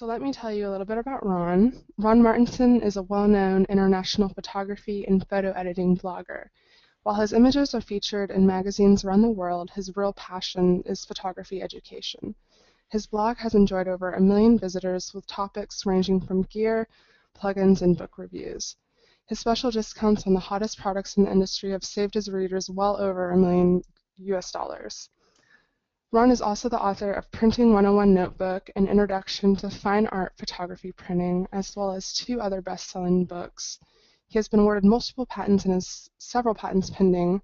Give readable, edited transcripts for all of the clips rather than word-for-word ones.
So let me tell you a little bit about Ron. Ron Martinson is a well-known international photography and photo editing blogger. While his images are featured in magazines around the world, his real passion is photography education. His blog has enjoyed over 1 million visitors with topics ranging from gear, plugins, and book reviews. His special discounts on the hottest products in the industry have saved his readers well over $1 million US. Ron is also the author of Printing 101 Notebook, an introduction to fine art photography printing, as well as 2 other best-selling books. He has been awarded multiple patents and has several patents pending.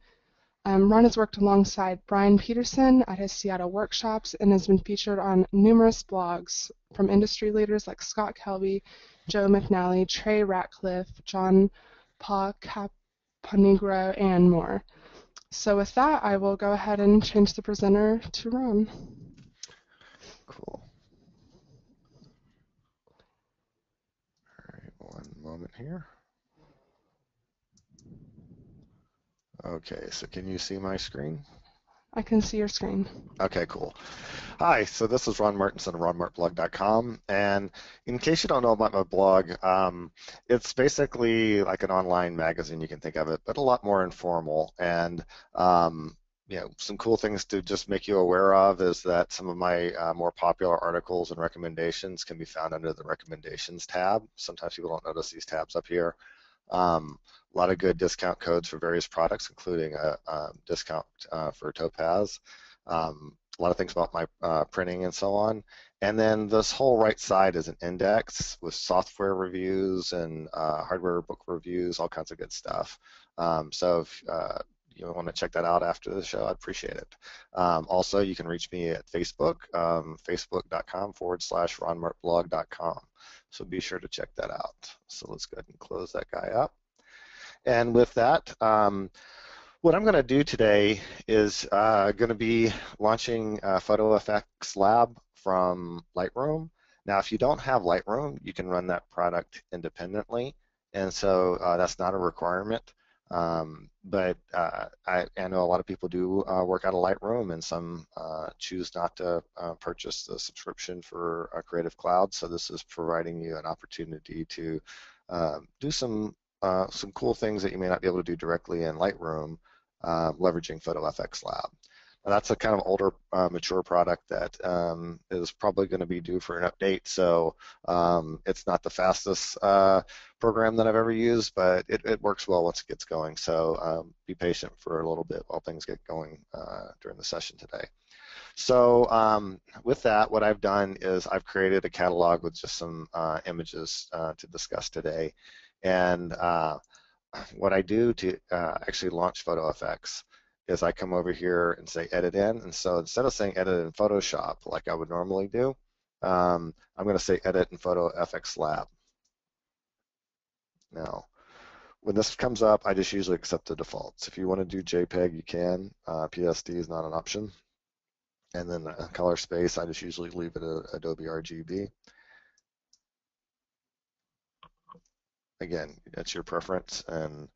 Ron has worked alongside Brian Peterson at his Seattle workshops and has been featured on numerous blogs from industry leaders like Scott Kelby, Joe McNally, Trey Ratcliffe, John Pa Caponegro, and more. So with that, I will go ahead and change the presenter to Ron. Cool. All right, one moment here. Okay, so can you see my screen? I can see your screen. Okay, cool. Hi, so this is Ron Martinson of ronmartblog.com, and in case you don't know about my blog, it's basically like an online magazine, you can think of it, but a lot more informal. And some cool things to just make you aware of is that some of my more popular articles and recommendations can be found under the recommendations tab. Sometimes people don't notice these tabs up here. A lot of good discount codes for various products, including a discount for Topaz. A lot of things about my printing and so on. And then this whole right side is an index with software reviews and hardware book reviews, all kinds of good stuff. So if you want to check that out after the show, I'd appreciate it. Also, you can reach me at Facebook, facebook.com/ronmartblog.com. So be sure to check that out. So let's go ahead and close that guy up. And with that, what I'm going to do today is going to be launching Photo Effects Lab from Lightroom. Now, if you don't have Lightroom, you can run that product independently, and so that's not a requirement. But I know a lot of people do work out of Lightroom, and some choose not to purchase the subscription for Creative Cloud. So this is providing you an opportunity to do some cool things that you may not be able to do directly in Lightroom, leveraging Photo FX Lab. Now, that's a kind of older, mature product that is probably going to be due for an update. So it's not the fastest program that I've ever used, but it works well once it gets going. So be patient for a little bit while things get going during the session today. So with that, what I've done is I've created a catalog with just some images to discuss today. And what I do to actually launch Photo FX is I come over here and say edit in, and so instead of saying edit in Photoshop like I would normally do, I'm going to say edit in Photo FX Lab. Now, when this comes up, I just usually accept the defaults. If you want to do JPEG, you can. PSD is not an option. And then color space, I just usually leave it at Adobe RGB. Again, that's your preference, and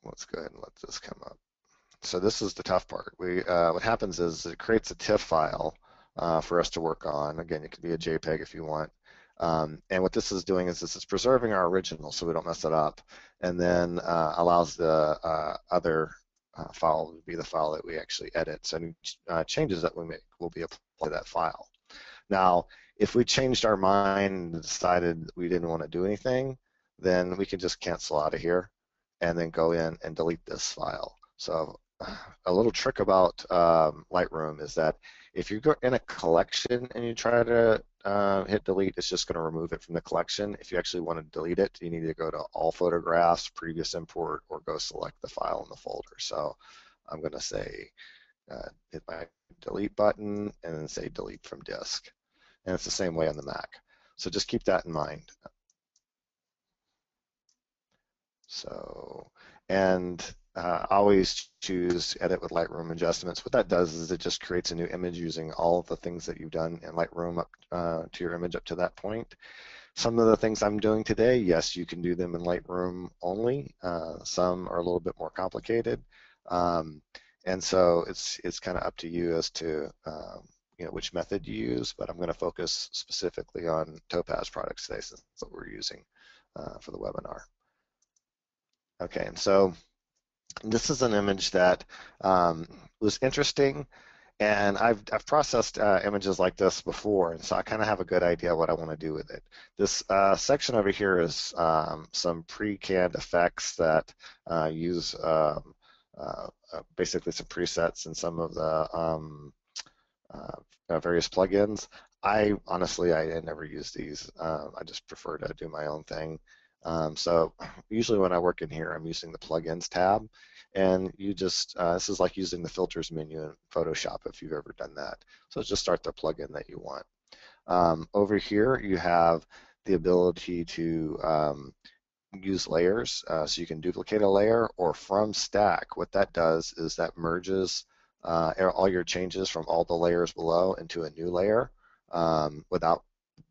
let's go ahead and let this come up. So this is the tough part. What happens is it creates a TIFF file for us to work on. Again, it could be a JPEG if you want. And what this is doing is this is preserving our original so we don't mess it up, and then allows the other file to be the file that we actually edit. So any changes that we make will be applied to that file. Now, if we changed our mind and decided we didn't want to do anything, then we can just cancel out of here and then go in and delete this file. So a little trick about Lightroom is that if you go in a collection and you try to hit delete, it's just going to remove it from the collection. If you actually want to delete it, you need to go to all photographs, previous import, or go select the file in the folder. So I'm going to say hit my delete button and then say delete from disk. And it's the same way on the Mac. So just keep that in mind. So, and always choose edit with Lightroom adjustments. What that does is it just creates a new image using all of the things that you've done in Lightroom up to your image up to that point. Some of the things I'm doing today, yes, you can do them in Lightroom only. Some are a little bit more complicated. And so it's kind of up to you as to which method you use, but I'm going to focus specifically on Topaz products today since that's what we're using for the webinar. Okay, and so this is an image that was interesting, and I've processed images like this before, and so I kind of have a good idea what I want to do with it. This section over here is some pre-canned effects that use basically some presets and some of the various plugins. I honestly, I never use these. I just prefer to do my own thing. So usually when I work in here, I'm using the plugins tab, and you just, this is like using the filters menu in Photoshop if you've ever done that. So just start the plugin that you want. Over here, you have the ability to use layers, so you can duplicate a layer, or from stack. What that does is that merges all your changes from all the layers below into a new layer without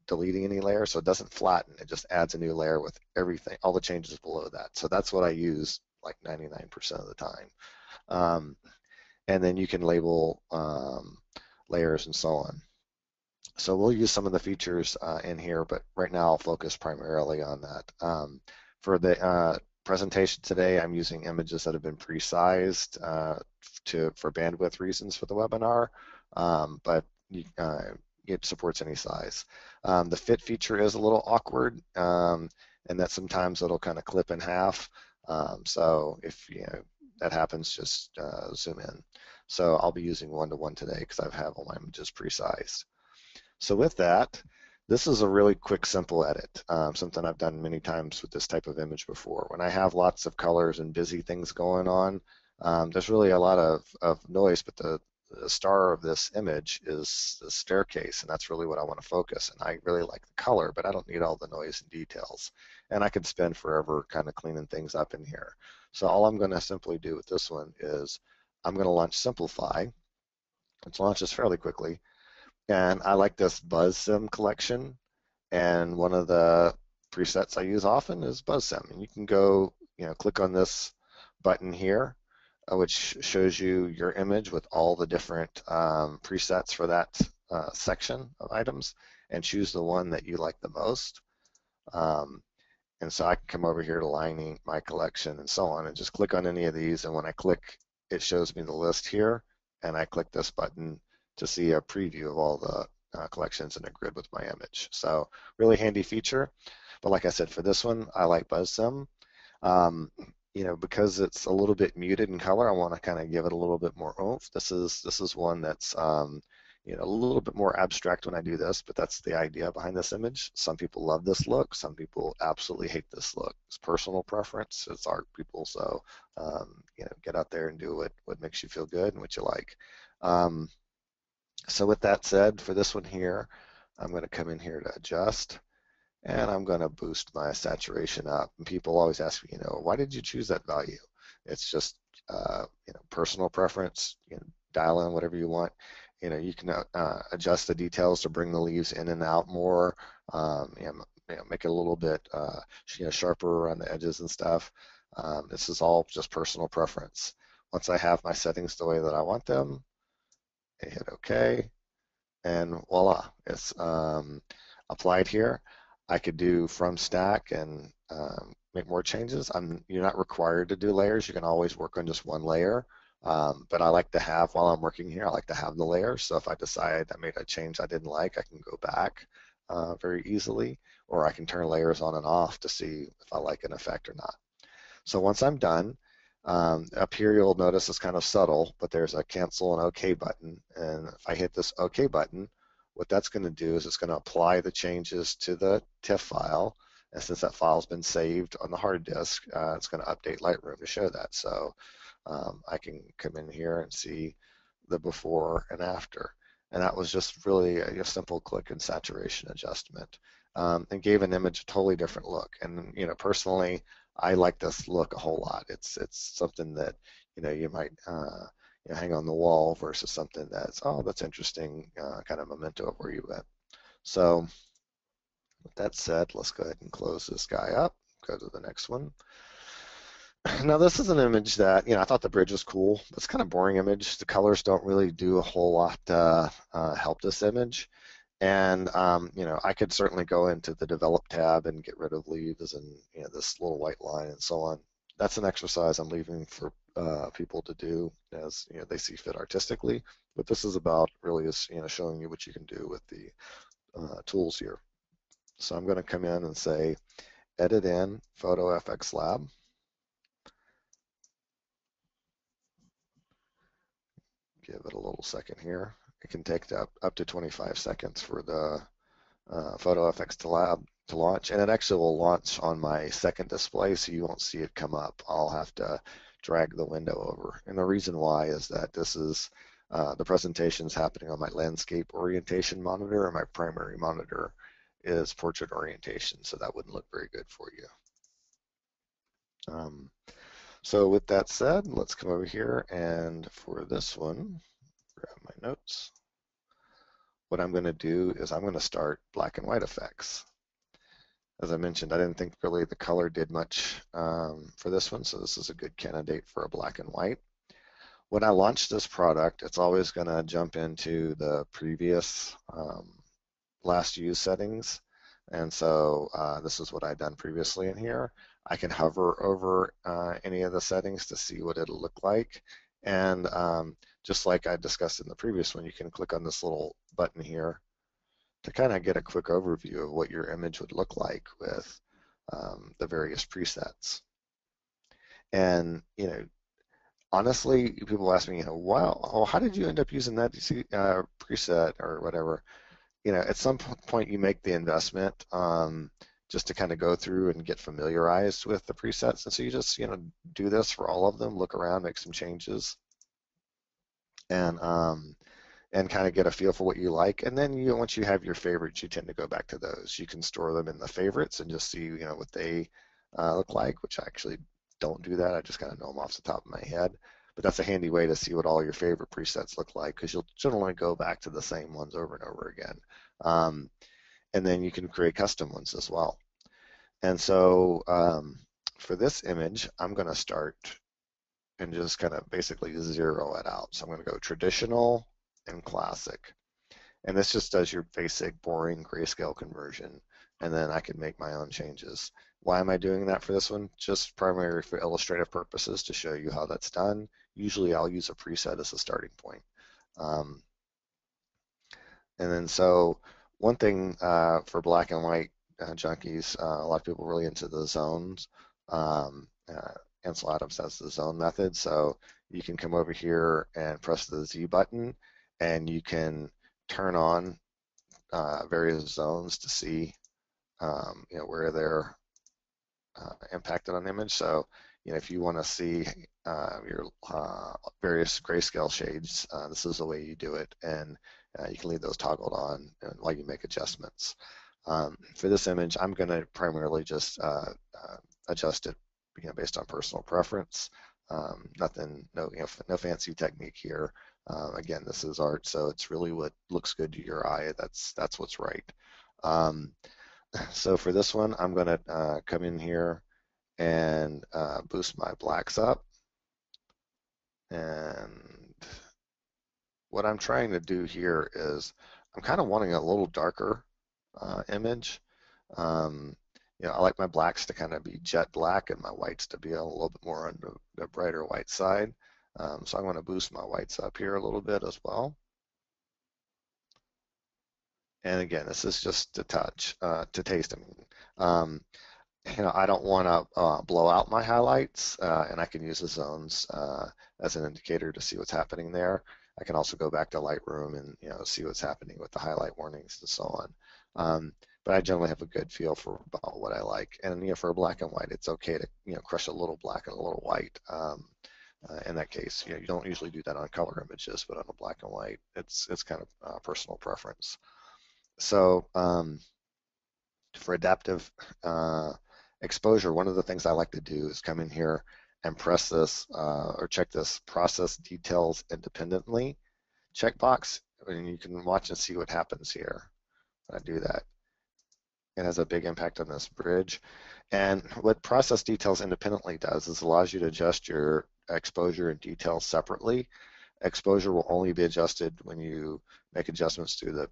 deleting any layer, so it doesn't flatten. It just adds a new layer with everything, all the changes below that. So that's what I use like 99% of the time. And then you can label layers and so on. So we'll use some of the features in here, but right now I'll focus primarily on that. For the presentation today, I'm using images that have been pre-sized for bandwidth reasons for the webinar, but it supports any size. The fit feature is a little awkward, and that sometimes it'll kind of clip in half. So if that happens, just zoom in. So I'll be using 1:1 today because I have all my images pre-sized. So with that, this is a really quick, simple edit, something I've done many times with this type of image before. When I have lots of colors and busy things going on, there's really a lot of noise, but the star of this image is the staircase, and that's really what I want to focus. And I really like the color, but I don't need all the noise and details. And I could spend forever kind of cleaning things up in here. So all I'm going to simply do with this one is I'm going to launch Simplify. It launches fairly quickly. And I like this Buzz Sim collection, and one of the presets I use often is Buzz Sim. And you can go, click on this button here, which shows you your image with all the different presets for that section of items, and choose the one that you like the most. And so I can come over here to lining my collection and so on, and just click on any of these. And when I click, it shows me the list here, and I click this button to see a preview of all the collections in a grid with my image. So really handy feature. But like I said, for this one, I like BuzzSim. Because it's a little bit muted in color, I want to kind of give it a little bit more oomph. This is one that's a little bit more abstract when I do this, but that's the idea behind this image. Some people love this look. Some people absolutely hate this look. It's personal preference. It's art, people. So get out there and do what makes you feel good and what you like. So with that said, for this one here, I'm going to come in here to adjust, and I'm going to boost my saturation up. And people always ask me, why did you choose that value? It's just, personal preference. Dial in whatever you want. You can adjust the details to bring the leaves in and out more. Make it a little bit, sharper around the edges and stuff. This is all just personal preference. Once I have my settings the way that I want them, I hit OK, and voila, it's applied here. I could do from stack and make more changes. You're not required to do layers. You can always work on just one layer, but I like to have, while I'm working here, I like to have the layers. So if I decide I made a change I didn't like, I can go back very easily, or I can turn layers on and off to see if I like an effect or not. So once I'm done, up here you'll notice it's kind of subtle, but there's a cancel and OK button. And if I hit this OK button, what that's going to do is it's going to apply the changes to the TIFF file. And since that file's been saved on the hard disk, it's going to update Lightroom to show that. So I can come in here and see the before and after. And that was just really a simple click and saturation adjustment, and gave an image a totally different look. And personally, I like this look a whole lot. It's something that you might hang on the wall versus something that's interesting, kind of memento of where you went. So with that said, let's go ahead and close this guy up. Go to the next one. Now this is an image that, I thought the bridge was cool. It's kind of boring image. The colors don't really do a whole lot to help this image. And, I could certainly go into the develop tab and get rid of leaves and, this little white line and so on. That's an exercise I'm leaving for people to do as, they see fit artistically. But this is about really is, showing you what you can do with the tools here. So I'm going to come in and say, edit in Photo FX Lab. Give it a little second here. It can take up to 25 seconds for the Photo FX to launch, and it actually will launch on my second display, so you won't see it come up. I'll have to drag the window over, and the reason why is that this is the presentation is happening on my landscape orientation monitor, and my primary monitor is portrait orientation, so that wouldn't look very good for you. So with that said, let's come over here, and for this one, grab my notes. What I'm going to do is I'm going to start black and white effects. As I mentioned, I didn't think really the color did much for this one, so this is a good candidate for a black and white. When I launch this product, it's always going to jump into the previous last use settings, and so this is what I've done previously in here. I can hover over any of the settings to see what it'll look like, and just like I discussed in the previous one, you can click on this little button here to kind of get a quick overview of what your image would look like with the various presets. And, honestly, people ask me, wow, how did you end up using that preset or whatever? At some point you make the investment just to kind of go through and get familiarized with the presets. And so you just, do this for all of them, look around, make some changes, and kind of get a feel for what you like. And then, once you have your favorites, you tend to go back to those. You can store them in the favorites and just see, what they look like, which I actually don't do that. I just kind of know them off the top of my head. But that's a handy way to see what all your favorite presets look like, because you'll generally go back to the same ones over and over again. And then you can create custom ones as well. And so for this image, I'm going to start and just kind of basically zero it out. So I'm going to go traditional and classic. And this just does your basic boring grayscale conversion. And then I can make my own changes. Why am I doing that for this one? Just primarily for illustrative purposes to show you how that's done. Usually I'll use a preset as a starting point. And then so one thing for black and white junkies, a lot of people are really into the zones. Ansel Adams has the zone method, so you can come over here and press the Z button, and you can turn on various zones to see where they're impacted on the image. So if you want to see your various grayscale shades, this is the way you do it, and you can leave those toggled on while you make adjustments. For this image, I'm going to primarily just adjust it based on personal preference. Nothing, no fancy technique here. Again, this is art, so it's really what looks good to your eye. That's what's right. So for this one, I'm going to come in here and boost my blacks up. And what I'm trying to do here is I'm kind of wanting a little darker image. I like my blacks to kind of be jet black and my whites to be a little bit more on the brighter white side. So I'm going to boost my whites up here a little bit as well. And again, this is just to touch, to taste. I don't want to blow out my highlights, and I can use the zones as an indicator to see what's happening there. I can also go back to Lightroom and see what's happening with the highlight warnings and so on. But I generally have a good feel for about what I like. And for a black and white, it's okay to crush a little black and a little white. In that case, you don't usually do that on color images, but on a black and white, it's kind of personal preference. So for adaptive exposure, one of the things I like to do is come in here and press this or check this process details independently checkbox, and you can watch and see what happens here when I do that. it has a big impact on this bridge. And what process details independently does is allows you to adjust your exposure and details separately. Exposure will only be adjusted when you make adjustments through the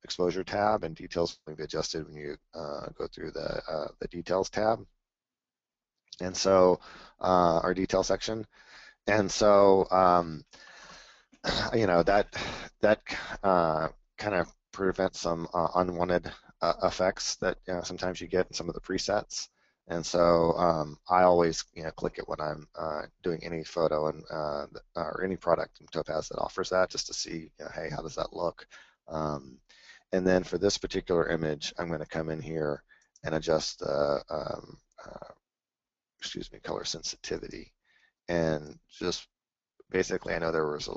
exposure tab, and details will be adjusted when you go through the details tab. And so, our detail section. And so, that kind of prevents some unwanted effects that sometimes you get in some of the presets. And so I always click it when I'm doing any photo and or any product in Topaz that offers that, just to see, hey, how does that look? And then for this particular image, I'm going to come in here and adjust the color sensitivity, and just basically, I know there was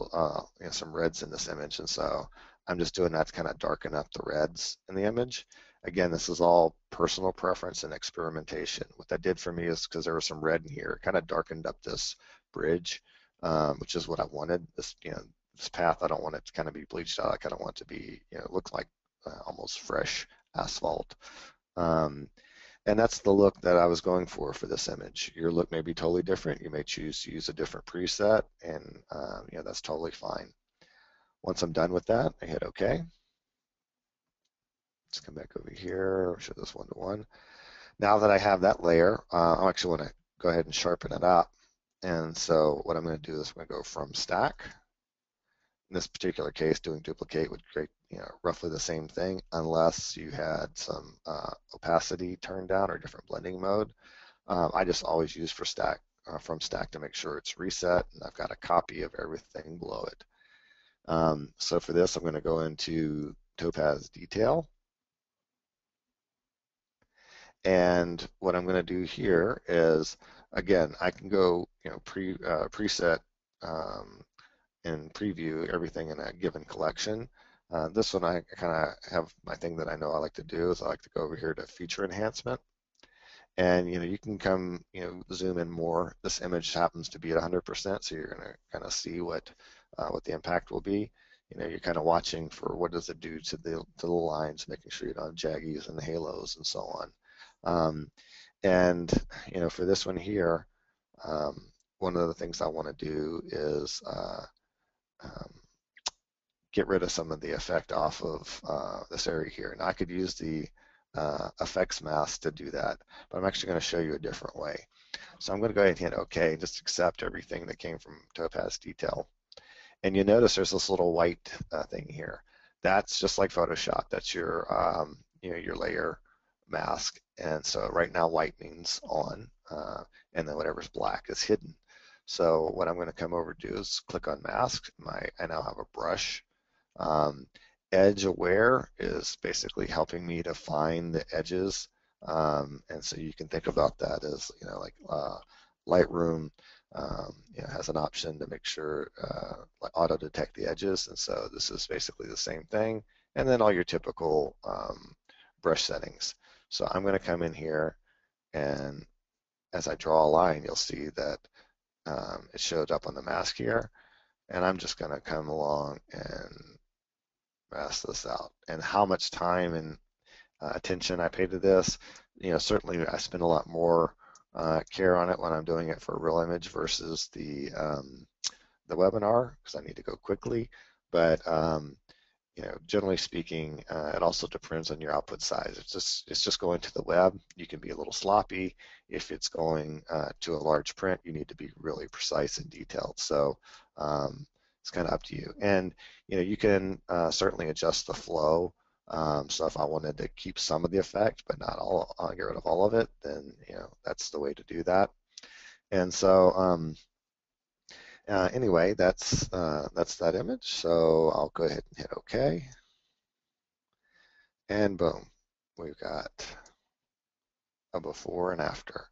some reds in this image, and so I'm just doing that to kind of darken up the reds in the image. Again, this is all personal preference and experimentation. What that did for me is, because there was some red in here, it kind of darkened up this bridge, which is what I wanted. This path, I don't want it to kind of be bleached out. I kind of want it to be, look like almost fresh asphalt. And that's the look that I was going for this image. Your look may be totally different. You may choose to use a different preset, and that's totally fine. Once I'm done with that, I hit OK. Let's come back over here, show this one-to-one. Now that I have that layer, I actually want to go ahead and sharpen it up. And so what I'm going to do is I'm going to go from stack. In this particular case, doing duplicate would create roughly the same thing, unless you had some opacity turned down or different blending mode. I just always use from stack to make sure it's reset, and I've got a copy of everything below it. So for this, I'm going to go into Topaz Detail, and what I'm going to do here is, again, I can go preset and preview everything in a given collection. This one, I kind of have my thing that I know I like to do is I like to go over here to feature enhancement. And you can come zoom in more. This image happens to be at 100%, so you're going to kind of see what the impact will be. You're kind of watching for what does it do to the lines, making sure you don't have jaggies and halos and so on. And for this one here, one of the things I want to do is get rid of some of the effect off of this area here. Now I could use the effects mask to do that, but I'm actually going to show you a different way. So I'm going to go ahead and hit OK, and just accept everything that came from Topaz Detail. And you notice there's this little white thing here. That's just like Photoshop. That's your your layer mask. And so right now white means on, and then whatever's black is hidden. So what I'm going to come over to do is click on mask. I now have a brush. Edge aware is basically helping me to find the edges, and so you can think about that as like Lightroom has an option to make sure like auto detect the edges, and so this is basically the same thing, and then all your typical brush settings. So I'm going to come in here, and as I draw a line, you'll see that it showed up on the mask here, and I'm just going to come along and mask this out. And how much time and attention I pay to this, certainly I spend a lot more care on it when I'm doing it for a real image versus the webinar, because I need to go quickly. But generally speaking, it also depends on your output size. It's just going to the web. You can be a little sloppy. If it's going to a large print, you need to be really precise and detailed. So it's kind of up to you. And you can certainly adjust the flow. So if I wanted to keep some of the effect, but not all, get rid of all of it, then that's the way to do that. And so anyway, that's that image. So I'll go ahead and hit OK, and boom, we've got a before and after.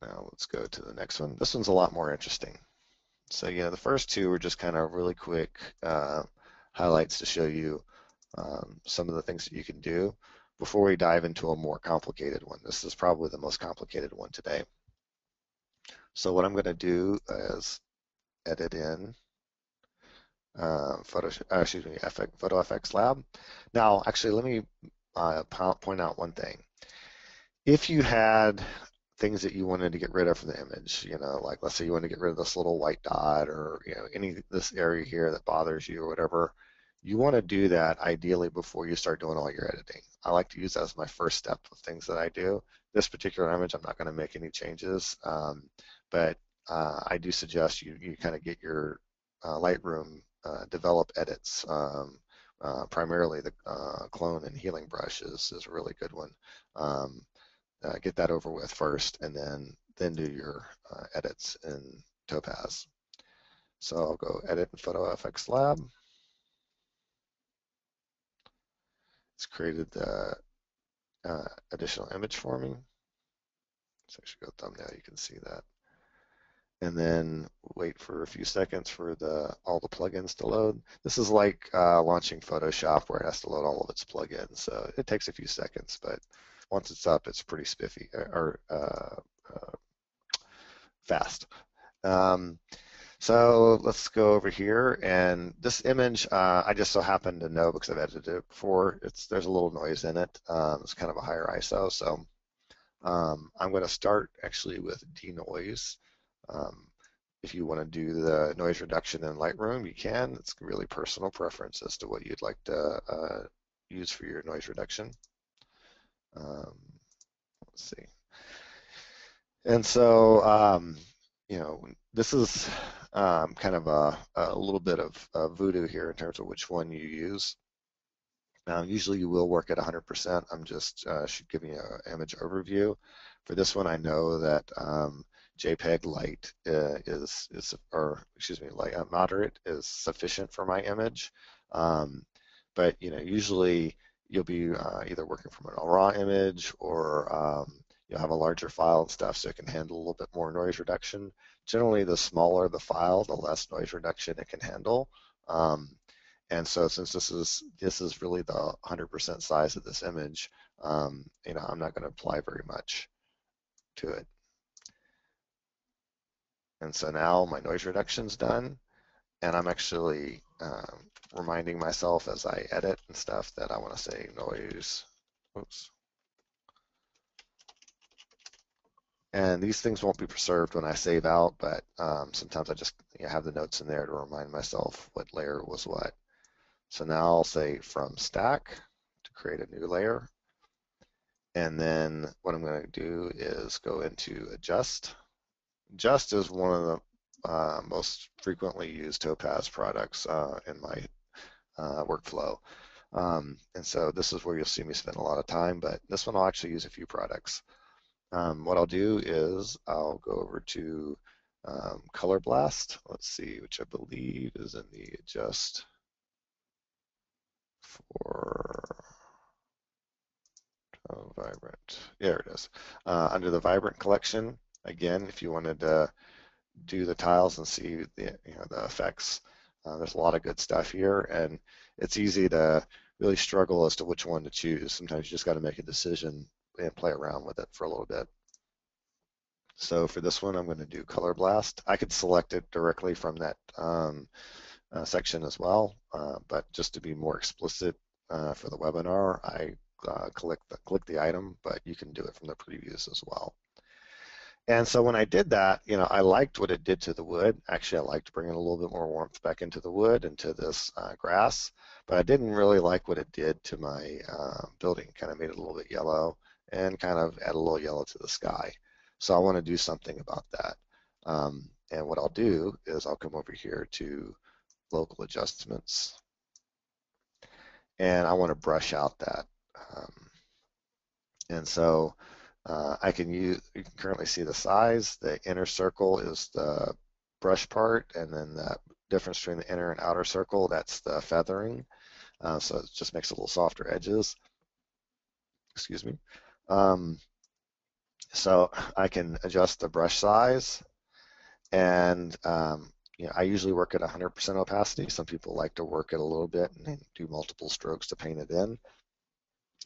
Now let's go to the next one. This one's a lot more interesting. So the first two were just kind of really quick highlights to show you some of the things that you can do before we dive into a more complicated one. This is probably the most complicated one today. So what I'm going to do is edit in Photo FX Lab. Now, actually, let me point out one thing. If you had things that you wanted to get rid of from the image, like let's say you want to get rid of this little white dot or this area here that bothers you or whatever, you want to do that ideally before you start doing all your editing. I like to use that as my first step of things that I do. This particular image, I'm not going to make any changes, but I do suggest you kind of get your Lightroom develop edits. Primarily the clone and healing brush is a really good one. Get that over with first, and then do your edits in Topaz. So I'll go edit in Photo FX Lab. It's created the additional image for me. So I should go thumbnail, you can see that. And then wait for a few seconds for all the plugins to load. This is like launching Photoshop where it has to load all of its plugins. So it takes a few seconds, but once it's up, it's pretty spiffy or fast. So let's go over here, and this image I just so happen to know because I've edited it before. There's a little noise in it. It's kind of a higher ISO, so I'm going to start actually with denoise. If you want to do the noise reduction in Lightroom, you can. It's really personal preference as to what you'd like to use for your noise reduction. Let's see. And so, this is kind of a little bit of voodoo here in terms of which one you use. Usually you will work at 100%. I'm just giving you an image overview. For this one, I know that JPEG light light moderate is sufficient for my image. But usually you'll be either working from a raw image or you'll have a larger file and stuff, so it can handle a little bit more noise reduction. Generally, the smaller the file, the less noise reduction it can handle. And so since this is really the 100% size of this image, I'm not going to apply very much to it. And so now my noise reduction's done, and I'm actually reminding myself as I edit and stuff that I want to say noise. Oops. And these things won't be preserved when I save out, but sometimes I just have the notes in there to remind myself what layer was what. So now I'll say from stack to create a new layer. And then what I'm going to do is go into adjust. Adjust is one of the most frequently used Topaz products in my workflow. And so this is where you'll see me spend a lot of time, but this one I'll actually use a few products. What I'll do is I'll go over to Color Blast, let's see, which I believe is in the adjust for vibrant. There it is. Under the vibrant collection, again, if you wanted to do the tiles and see the effects, there's a lot of good stuff here, and it's easy to really struggle as to which one to choose. Sometimes you just got to make a decision and play around with it for a little bit. So for this one, I'm going to do Color Blast. I could select it directly from that section as well, but just to be more explicit for the webinar, I click the item, but you can do it from the previews as well. And so when I did that, I liked what it did to the wood. Actually, I liked bringing a little bit more warmth back into the wood and to this grass, but I didn't really like what it did to my building. Kind of made it a little bit yellow and kind of add a little yellow to the sky. So I want to do something about that. And what I'll do is I'll come over here to local adjustments, and I want to brush out that. And so you can currently see the size. The inner circle is the brush part, and then the difference between the inner and outer circle, that's the feathering. So it just makes a little softer edges. Excuse me. So I can adjust the brush size, and I usually work at 100% opacity. Some people like to work it a little bit and do multiple strokes to paint it in.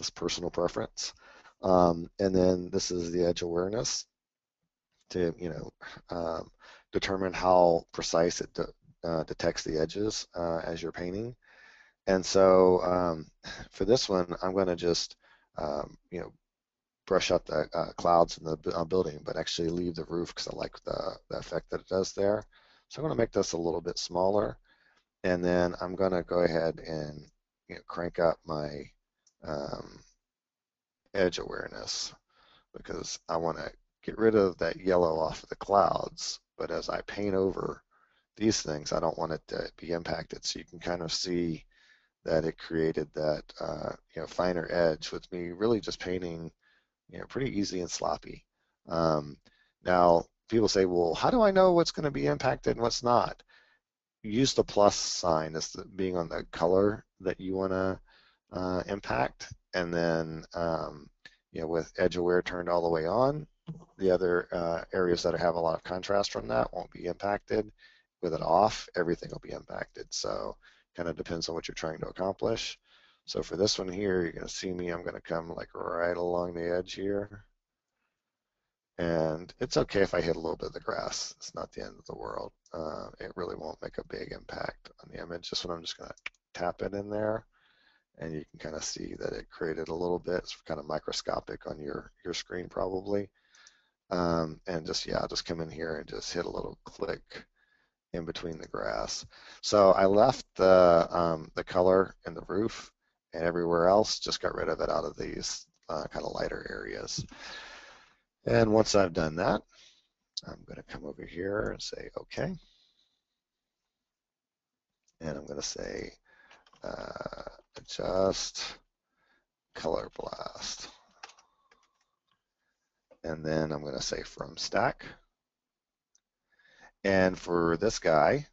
It's personal preference. And then this is the edge awareness to determine how precise it detects the edges as you're painting. And so for this one, I'm going to just brush up the clouds in the building, but actually leave the roof because I like the effect that it does there. So I'm going to make this a little bit smaller, and then I'm going to go ahead and crank up my edge awareness because I want to get rid of that yellow off of the clouds. But as I paint over these things, I don't want it to be impacted. So you can kind of see that it created that finer edge with me really just painting pretty easy and sloppy. Now people say, well, how do I know what's going to be impacted and what's not? Use the plus sign as being on the color that you want to impact, and then with edge aware turned all the way on, the other areas that have a lot of contrast from that won't be impacted. With it off, everything will be impacted. So kind of depends on what you're trying to accomplish. So for this one here, you're going to see me, I'm going to come like right along the edge here. And it's okay if I hit a little bit of the grass. It's not the end of the world. It really won't make a big impact on the image. This one I'm just going to tap it in there. And you can kind of see that it created a little bit. It's kind of microscopic on your screen probably. And just, I'll just come in here and just hit a little click in between the grass. So I left the color in the roof, and everywhere else just got rid of it out of these kind of lighter areas. And once I've done that, I'm going to come over here and say OK. And I'm going to say adjust color blast. And then I'm going to say from stack. And for this guy,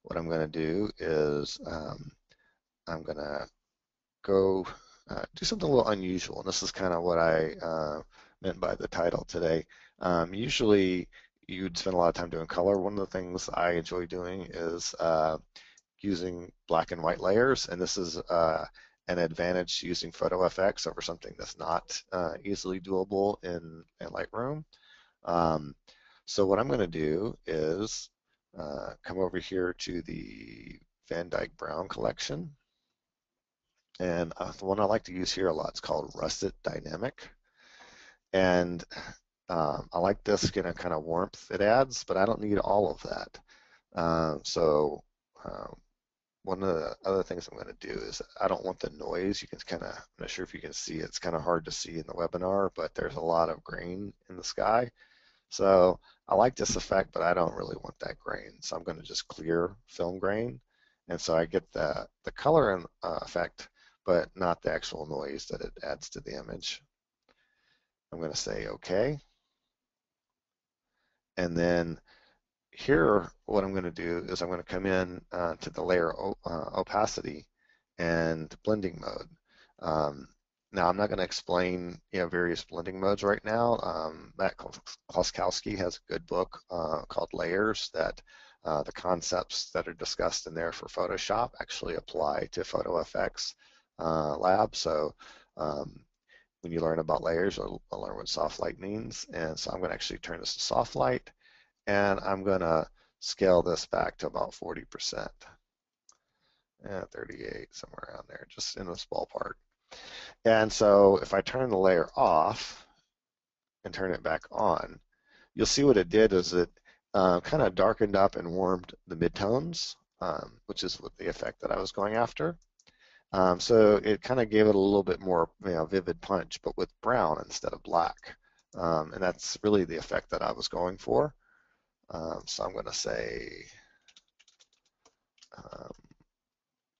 what I'm going to do is I'm going to go do something a little unusual. And this is kind of what I meant by the title today. Usually you'd spend a lot of time doing color. One of the things I enjoy doing is using black and white layers, and this is an advantage to using photo effects over something that's not easily doable in Lightroom. So what I'm going to do is come over here to the Van Dyke Brown collection, and the one I like to use here a lot is called Russet Dynamic. And I like this kind of warmth it adds, but I don't need all of that. So one of the other things I'm going to do is I don't want the noise. You can kind of, I'm not sure if you can see, it's kind of hard to see in the webinar, but there's a lot of grain in the sky. So I like this effect, but I don't really want that grain. So I'm going to just clear film grain. And so I get the color and effect, but not the actual noise that it adds to the image. I'm going to say OK. And then here, what I'm going to do is I'm going to come in to the layer opacity and blending mode. Now, I'm not going to explain various blending modes right now. Matt Kloskowski has a good book called Layers that the concepts that are discussed in there for Photoshop actually apply to Photo Effects Lab. So when you learn about layers, you'll learn what soft light means. And so I'm going to actually turn this to soft light, and I'm going to scale this back to about 40%. 38, somewhere around there, just in this ballpark. And so if I turn the layer off and turn it back on, you'll see what it did is it kind of darkened up and warmed the midtones, which is what the effect that I was going after. So it kind of gave it a little bit more vivid punch, but with brown instead of black. And that's really the effect that I was going for. So I'm going to say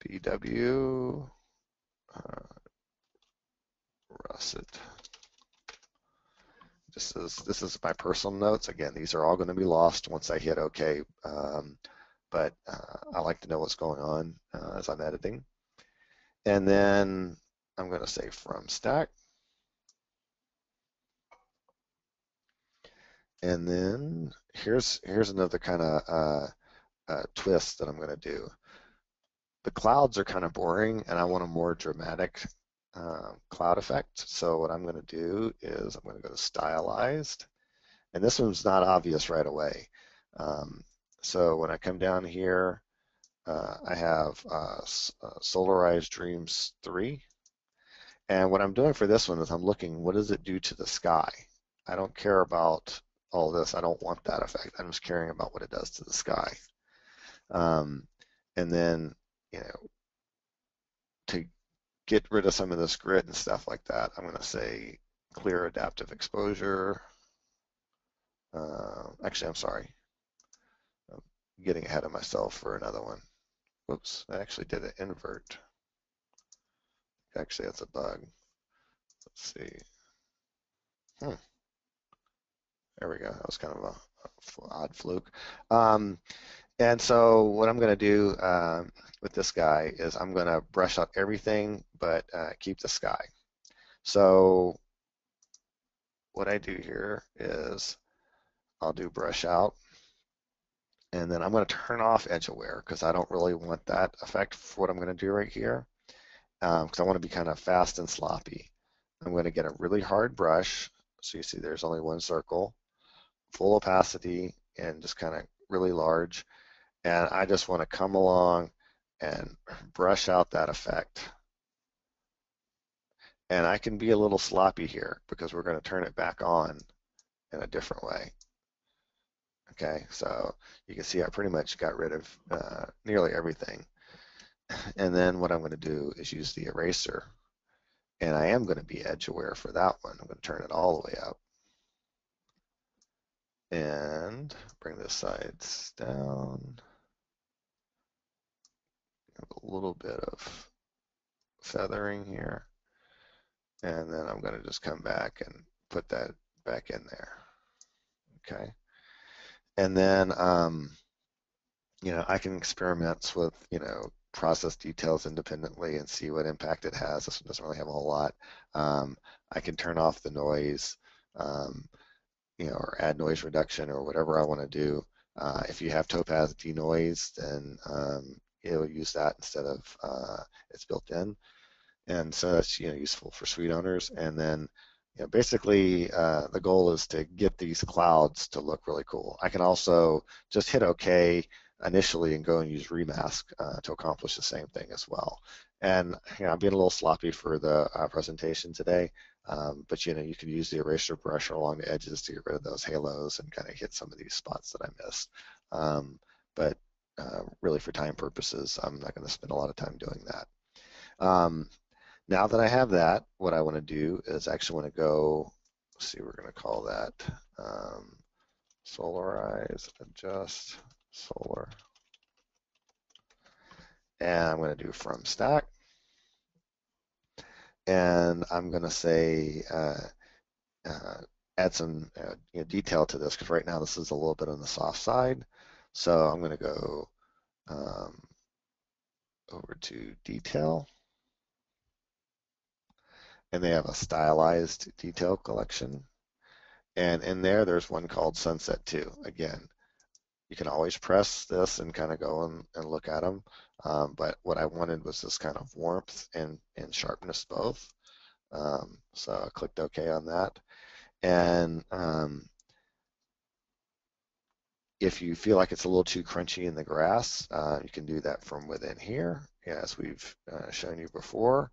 B&W Russet. This is my personal notes. Again, these are all going to be lost once I hit OK. But I like to know what's going on as I'm editing. And then I'm going to say from stack. And then here's another kind of twist that I'm going to do. The clouds are kind of boring, and I want a more dramatic cloud effect. So what I'm going to do is I'm going to go to stylized, and this one's not obvious right away. So when I come down here I have Solarized Dreams 3. And what I'm doing for this one is I'm looking, what does it do to the sky? I don't care about all this. I don't want that effect. I'm just caring about what it does to the sky. Um, and then, you know, to get rid of some of this grit and stuff like that, I'm going to say clear adaptive exposure. Actually, I'm sorry. I'm getting ahead of myself for another one. Whoops, I actually did an invert. Actually, that's a bug. Let's see. There we go. That was kind of a odd fluke. And so what I'm going to do with this guy is I'm going to brush out everything but keep the sky. So what I do here is I'll do brush out, and then I'm going to turn off edge aware because I don't really want that effect for what I'm going to do right here, because I want to be kind of fast and sloppy. I'm going to get a really hard brush. So you see there's only one circle, full opacity, and just kind of really large. And I just want to come along and brush out that effect. And I can be a little sloppy here because we're going to turn it back on in a different way. Okay, so you can see I pretty much got rid of nearly everything. And then what I'm going to do is use the eraser. And I am going to be edge aware for that one. I'm going to turn it all the way up. And bring the sides down. Have a little bit of feathering here. And then I'm going to just come back and put that back in there. Okay. And then, you know, I can experiment with, you know, process details independently and see what impact it has. This one doesn't really have a whole lot. I can turn off the noise, you know, or add noise reduction or whatever I want to do. If you have Topaz denoise, then it'll use that instead of it's built in. And so that's, you know, useful for suite owners. And then, you know, basically the goal is to get these clouds to look really cool. I can also just hit OK initially and go and use remask to accomplish the same thing as well. And you know, I'm being a little sloppy for the presentation today, but you know, you can use the eraser brush along the edges to get rid of those halos and kind of hit some of these spots that I missed. But really, for time purposes, I'm not going to spend a lot of time doing that. Now that I have that, what I want to do is actually want to go, let's see, we're going to call that solarize, adjust, solar. And I'm going to do from stack. And I'm going to say, add some you know, detail to this, because right now this is a little bit on the soft side. So I'm going to go over to detail. And they have a stylized detail collection. And in there, there's one called Sunset 2. Again, you can always press this and kind of go and look at them. But what I wanted was this kind of warmth and sharpness both. So I clicked OK on that. And if you feel like it's a little too crunchy in the grass, you can do that from within here, as we've shown you before.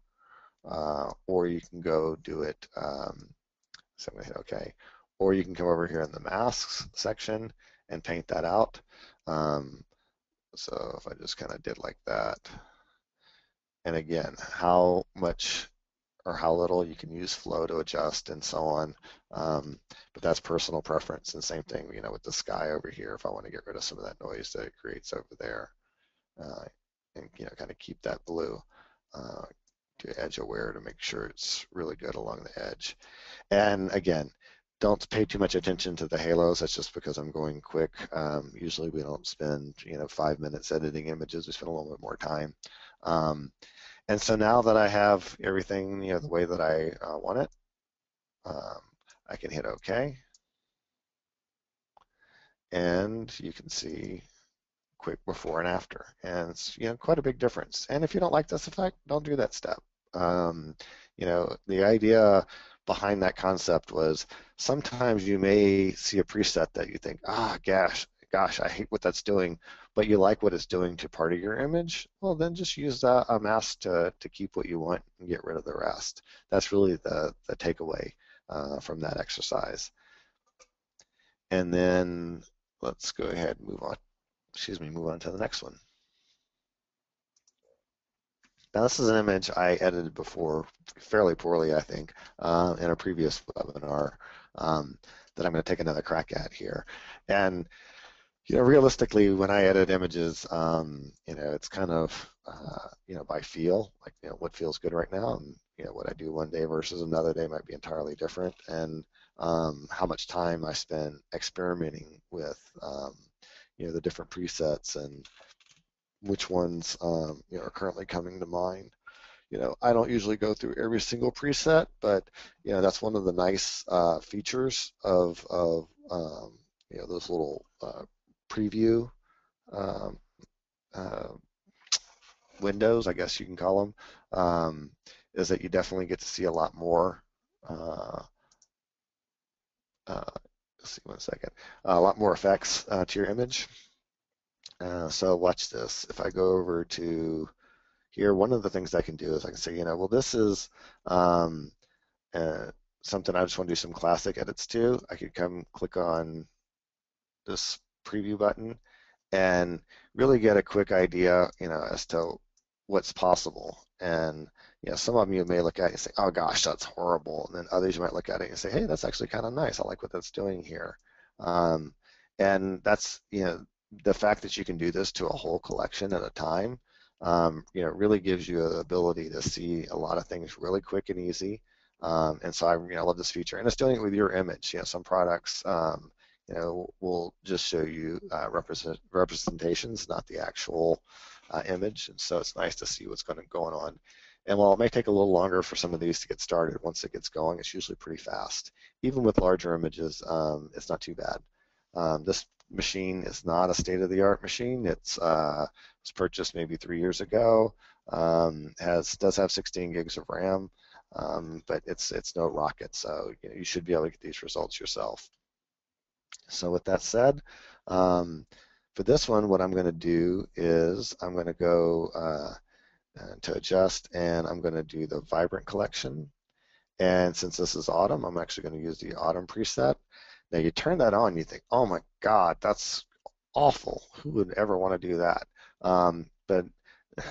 Or you can go do it, so I'm going to hit OK. Or you can come over here in the masks section and paint that out. So if I just kind of did like that, and again, how much or how little you can use flow to adjust and so on. But that's personal preference. And same thing, you know, with the sky over here, if I want to get rid of some of that noise that it creates over there, and you know, kind of keep that blue to edge aware to make sure it's really good along the edge. And again, don't pay too much attention to the halos. That's just because I'm going quick. Usually we don't spend, you know, 5 minutes editing images. We spend a little bit more time. And so now that I have everything, you know, the way that I want it, I can hit OK. And you can see quick before and after. And it's, you know, quite a big difference. And if you don't like this effect, don't do that step. You know, the idea behind that concept was sometimes you may see a preset that you think, ah, gosh, gosh, I hate what that's doing, but you like what it's doing to part of your image, well, then just use a mask to keep what you want and get rid of the rest. That's really the takeaway from that exercise. And then let's go ahead and move on. Move on to the next one. Now this is an image I edited before fairly poorly, I think, in a previous webinar that I'm going to take another crack at here. And realistically, when I edit images, it's kind of by feel, like what feels good right now, and what I do one day versus another day might be entirely different, and how much time I spend experimenting with the different presets and which ones are currently coming to mind. I don't usually go through every single preset, but that's one of the nice features of those little preview windows, I guess you can call them, is that you definitely get to see a lot more. Let's see, one second. A lot more effects to your image. So watch this. If I go over to here, one of the things I can do is I can say, well, this is something I just want to do some classic edits to. I could come click on this preview button and really get a quick idea, as to what's possible. And some of you may look at it and say, oh gosh, that's horrible. And then others you might look at it and say, hey, that's actually kind of nice. I like what that's doing here. And that's, the fact that you can do this to a whole collection at a time, really gives you the ability to see a lot of things really quick and easy. And so I love this feature, and it's doing it with your image. Some products, will just show you representations, not the actual image, and so it's nice to see what's going on. And while it may take a little longer for some of these to get started, once it gets going, it's usually pretty fast. Even with larger images, it's not too bad. This machine is not a state-of-the-art machine. It was purchased maybe 3 years ago. Does have 16 gigs of RAM, but it's no rocket, so you should be able to get these results yourself. So with that said, for this one, what I'm going to do is I'm going to go to adjust, and I'm going to do the vibrant collection. And since this is autumn, I'm actually going to use the autumn preset. Now you turn that on, you think, oh my God, that's awful. Who would ever want to do that? But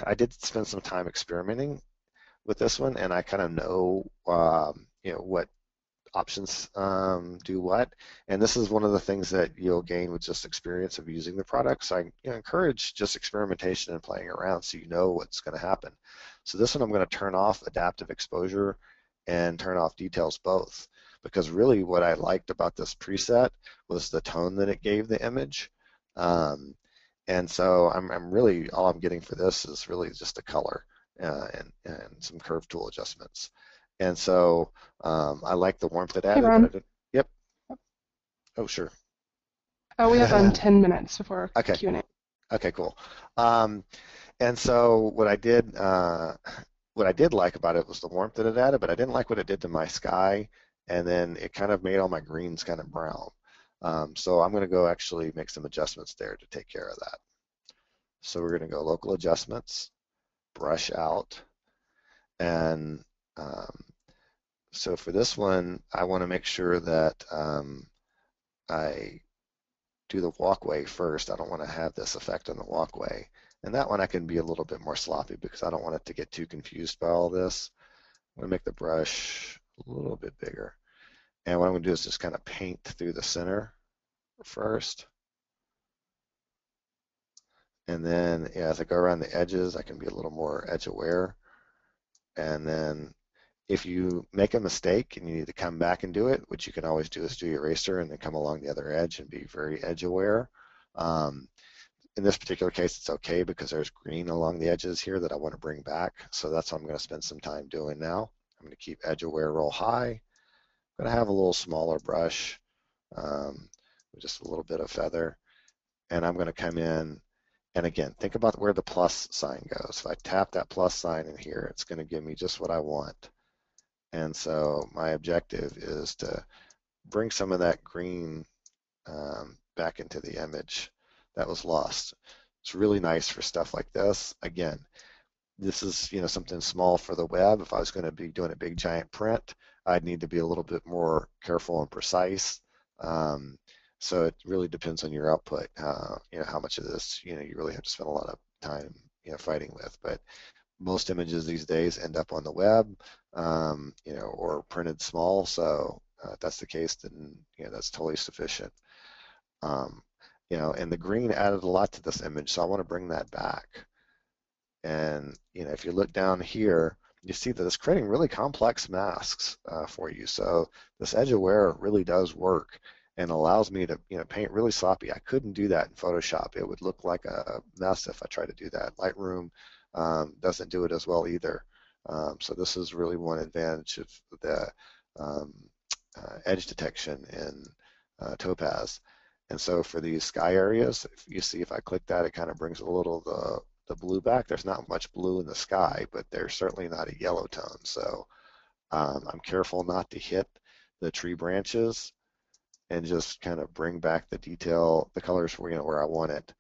I did spend some time experimenting with this one, and I kind of know, what options do what. And this is one of the things that you'll gain with just experience of using the product. So I encourage just experimentation and playing around so you know what's going to happen. So this one I'm going to turn off adaptive exposure and turn off details both, because really what I liked about this preset was the tone that it gave the image. And so I'm really, all I'm getting for this is really just a color and some curve tool adjustments. And so I like the warmth it added. Hey, Ron. Yep. Oh, sure. Oh, we have 10 minutes before okay. Q&A. Okay, cool. And so what I did like about it was the warmth that it added, but I didn't like what it did to my sky, and then it kind of made all my greens kind of brown. So I'm going to go actually make some adjustments there to take care of that. So we're going to go local adjustments, brush out, and so for this one, I want to make sure that I do the walkway first. I don't want to have this effect on the walkway. And that one I can be a little bit more sloppy because I don't want it to get too confused by all this. I'm going to make the brush a little bit bigger. And what I'm going to do is just kind of paint through the center first. And then as I go around the edges, I can be a little more edge aware. And then if you make a mistake and you need to come back and do it, which you can always do is do your eraser and then come along the other edge and be very edge aware. In this particular case, it's okay because there's green along the edges here that I want to bring back. So that's what I'm going to spend some time doing now. I'm going to keep edge aware real high. I'm going to have a little smaller brush, with just a little bit of feather. And I'm going to come in, and again, think about where the plus sign goes. If I tap that plus sign in here, it's going to give me just what I want. And so my objective is to bring some of that green back into the image that was lost. It's really nice for stuff like this. Again, this is, you know, something small for the web. If I was going to be doing a big giant print, I'd need to be a little bit more careful and precise. So it really depends on your output. You know, how much of this, you know, you really have to spend a lot of time, you know, fighting with. But most images these days end up on the web, you know, or printed small. So if that's the case, then, you know, that's totally sufficient. You know, and the green added a lot to this image, so I want to bring that back. And, you know, if you look down here, you see that it's creating really complex masks for you. So this edge aware really does work and allows me to, you know, paint really sloppy. I couldn't do that in Photoshop. It would look like a mess if I tried to do that. Lightroom doesn't do it as well either. So this is really one advantage of the edge detection in Topaz. And so for these sky areas, if you see if I click that, it kind of brings a little the blue back. There's not much blue in the sky, but there's certainly not a yellow tone. So I'm careful not to hit the tree branches and just kind of bring back the detail, the colors where, you know, where I want it.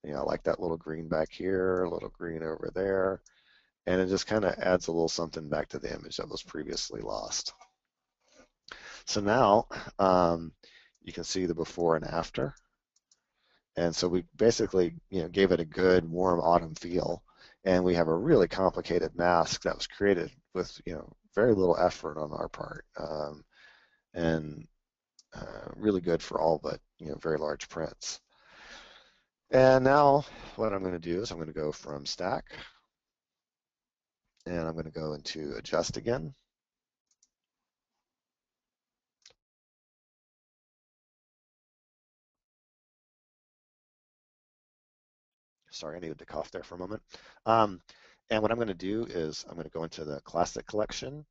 You know, I like that little green back here, a little green over there, and it just kind of adds a little something back to the image that was previously lost. So now you can see the before and after. And so we basically, you know, gave it a good warm autumn feel, and we have a really complicated mask that was created with, you know, very little effort on our part, and really good for all but, you know, very large prints. And now what I'm going to do is I'm going to go from stack, and I'm going to go into adjust again. Sorry, I needed to cough there for a moment. And what I'm going to do is I'm going to go into the classic collection,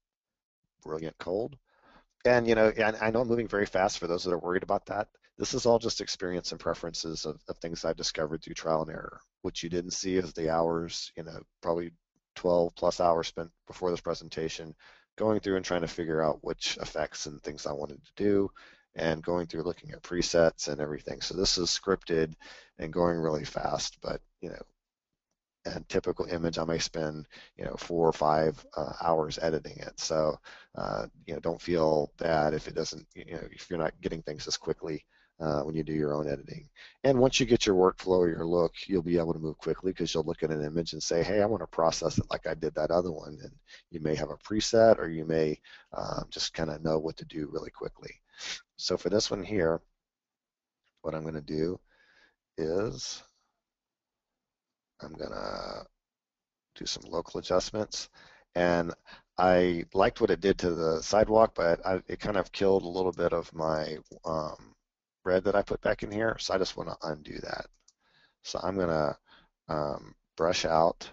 Brilliant Cold. And, you know, and I know I'm moving very fast for those that are worried about that. This is all just experience and preferences of things I've discovered through trial and error. What you didn't see is the hours, you know, probably 12 plus hours spent before this presentation going through and trying to figure out which effects and things I wanted to do, and going through looking at presets and everything. So this is scripted and going really fast, but, you know, a typical image, I may spend, you know, 4 or 5 hours editing it. So, you know, don't feel bad if it doesn't, you know, if you're not getting things as quickly when you do your own editing. And once you get your workflow or your look, you'll be able to move quickly because you'll look at an image and say, hey, I want to process it like I did that other one. And you may have a preset, or you may just kind of know what to do really quickly. So for this one here, what I'm going to do is I'm going to do some local adjustments. And I liked what it did to the sidewalk, but it kind of killed a little bit of my red that I put back in here. So I just want to undo that. So I'm going to brush out.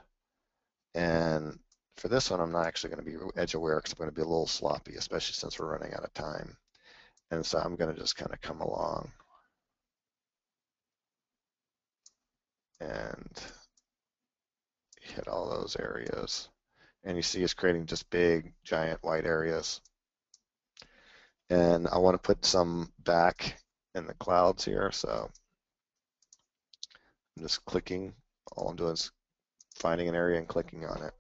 And for this one, I'm not actually going to be edge aware because I'm going to be a little sloppy, especially since we're running out of time. And so I'm going to just kind of come along and hit all those areas. And you see it's creating just big, giant white areas. And I want to put some back in the clouds here. So I'm just clicking. All I'm doing is finding an area and clicking on it.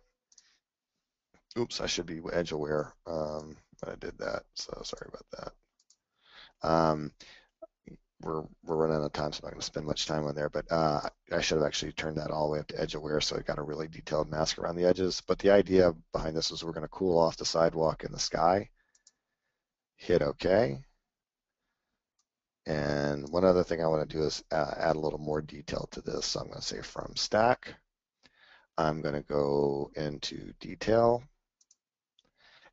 Oops, I should be edge aware when I did that. So sorry about that. We're running out of time, so I'm not going to spend much time on there, but I should have actually turned that all the way up to edge aware, so it got a really detailed mask around the edges. But the idea behind this is we're going to cool off the sidewalk in the sky, hit OK. And one other thing I want to do is add a little more detail to this. So I'm going to say from stack. I'm going to go into detail.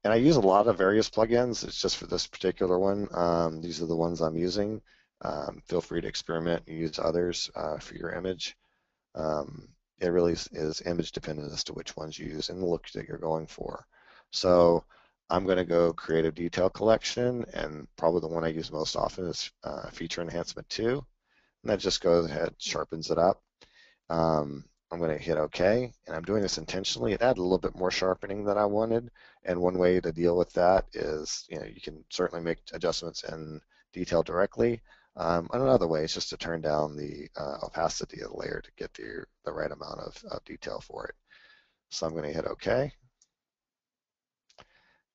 And I use a lot of various plugins. It's just for this particular one. These are the ones I'm using. Feel free to experiment and use others for your image. It really is image dependent as to which ones you use and the look that you're going for. So I'm going to go creative detail collection, and probably the one I use most often is feature enhancement 2. And that just goes ahead, sharpens it up. I'm going to hit OK, and I'm doing this intentionally. It added a little bit more sharpening than I wanted, and one way to deal with that is, you know, you can certainly make adjustments in detail directly. And another way is just to turn down the opacity of the layer to get the right amount of detail for it. So I'm going to hit OK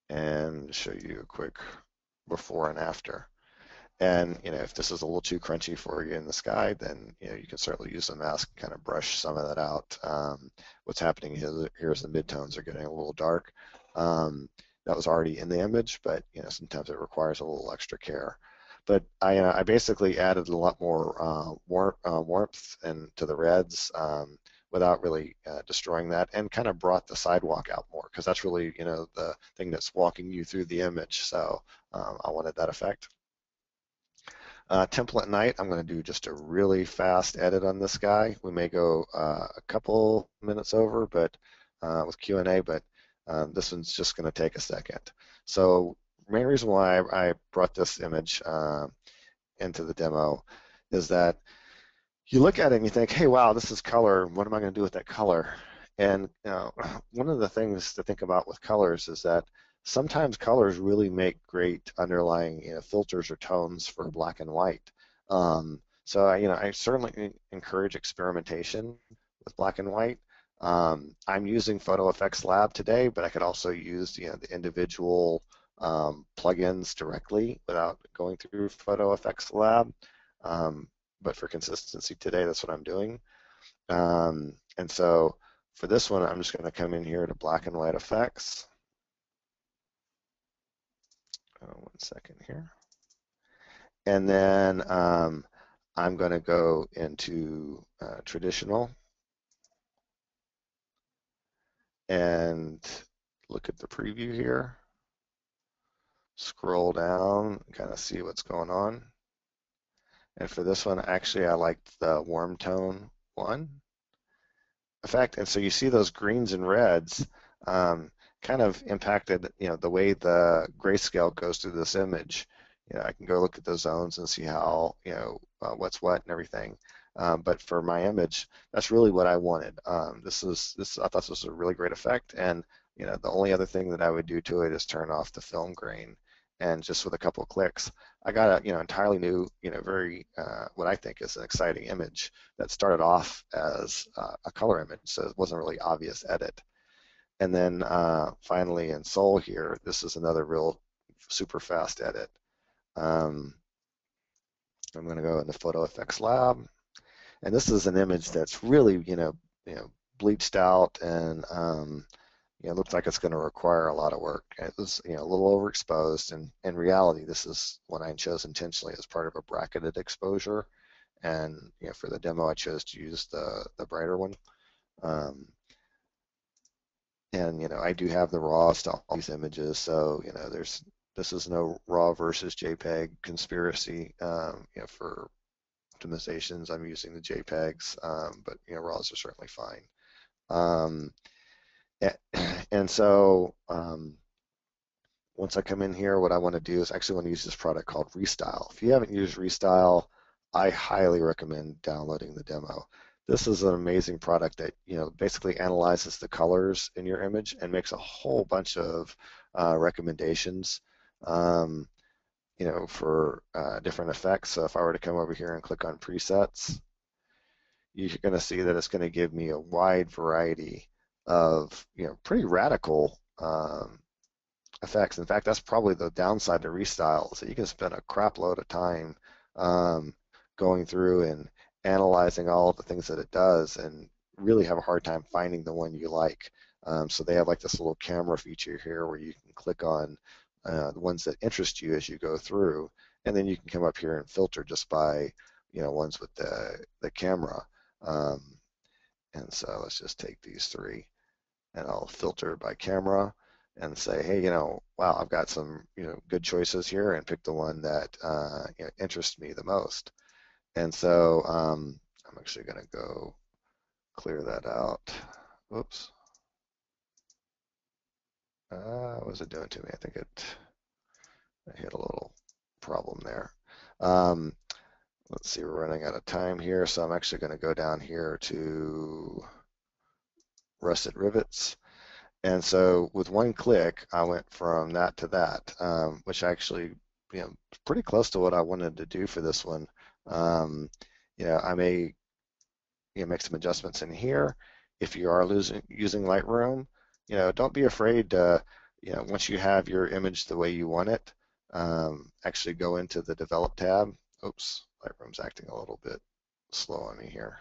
and show you a quick before and after. And if this is a little too crunchy for you in the sky, then you can certainly use a mask and kind of brush some of that out. What's happening here is the midtones are getting a little dark. That was already in the image, but sometimes it requires a little extra care. But I basically added a lot more warmth to the reds without really destroying that, and kind of brought the sidewalk out more, because that's really the thing that's walking you through the image. So I wanted that effect. Template night, I'm going to do just a really fast edit on this guy. We may go a couple minutes over, but with Q&A, but this one's just going to take a second. So the main reason why I brought this image into the demo is that you look at it and you think, hey, wow, this is color. What am I going to do with that color? And one of the things to think about with colors is that sometimes colors really make great underlying filters or tones for black and white. So I certainly encourage experimentation with black and white. I'm using Photo Effects Lab today, but I could also use the individual plugins directly without going through Photo Effects Lab. But for consistency today, that's what I'm doing. And so for this one, I'm just going to come in here to black and white effects. One second here. And then I'm going to go into traditional and look at the preview here. Scroll down and kind of see what's going on. And for this one, actually, I liked the warm tone one effect. And so you see those greens and reds kind of impacted, the way the grayscale goes through this image. I can go look at the zones and see how, what's what and everything. But for my image, that's really what I wanted. I thought this was a really great effect. And, the only other thing that I would do to it is turn off the film grain. And just with a couple of clicks, I got a, entirely new, very, what I think is an exciting image that started off as a color image. So it wasn't a really obvious edit. And then finally in Soul here, this is another real super fast edit. I'm going to go into Photo Effects Lab, and this is an image that's really bleached out, and looks like it's going to require a lot of work. It was a little overexposed, and in reality, this is one I chose intentionally as part of a bracketed exposure. And for the demo, I chose to use the brighter one. And I do have the raws to all these images, so this is no raw versus JPEG conspiracy. For optimizations, I'm using the JPEGs, but raws are certainly fine. And so once I come in here, what I want to do is actually want to use this product called Restyle. If you haven't used Restyle, I highly recommend downloading the demo. This is an amazing product that basically analyzes the colors in your image and makes a whole bunch of recommendations for different effects. So if I were to come over here and click on presets, you're going to see that it's going to give me a wide variety of pretty radical effects. In fact, that's probably the downside to Restyle. So you can spend a crap load of time going through and analyzing all of the things that it does and really have a hard time finding the one you like. So they have like this little camera feature here where you can click on the ones that interest you as you go through, and then you can come up here and filter just by ones with the camera. And so let's just take these three, and I'll filter by camera and say, hey, wow, I've got some good choices here, and pick the one that interests me the most. And so I'm actually going to go clear that out. Whoops. What was it doing to me? I think I hit a little problem there. Let's see, we're running out of time here, so I'm actually going to go down here to russet rivets. And so with one click, I went from that to that, which actually pretty close to what I wanted to do for this one. I may make some adjustments in here. If you are using Lightroom, don't be afraid to, once you have your image the way you want it, actually go into the Develop tab. Oops, Lightroom's acting a little bit slow on me here.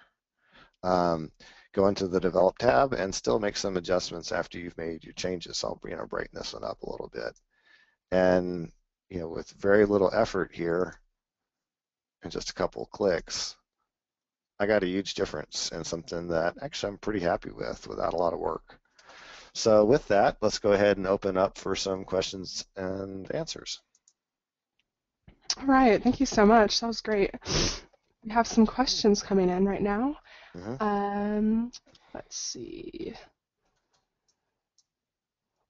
Go into the Develop tab and still make some adjustments after you've made your changes. So I'll brighten this one up a little bit. And with very little effort here and just a couple clicks, I got a huge difference and something that actually I'm pretty happy with without a lot of work. So with that, let's go ahead and open up for some questions and answers. All right, thank you so much. That was great. We have some questions coming in right now. Let's see.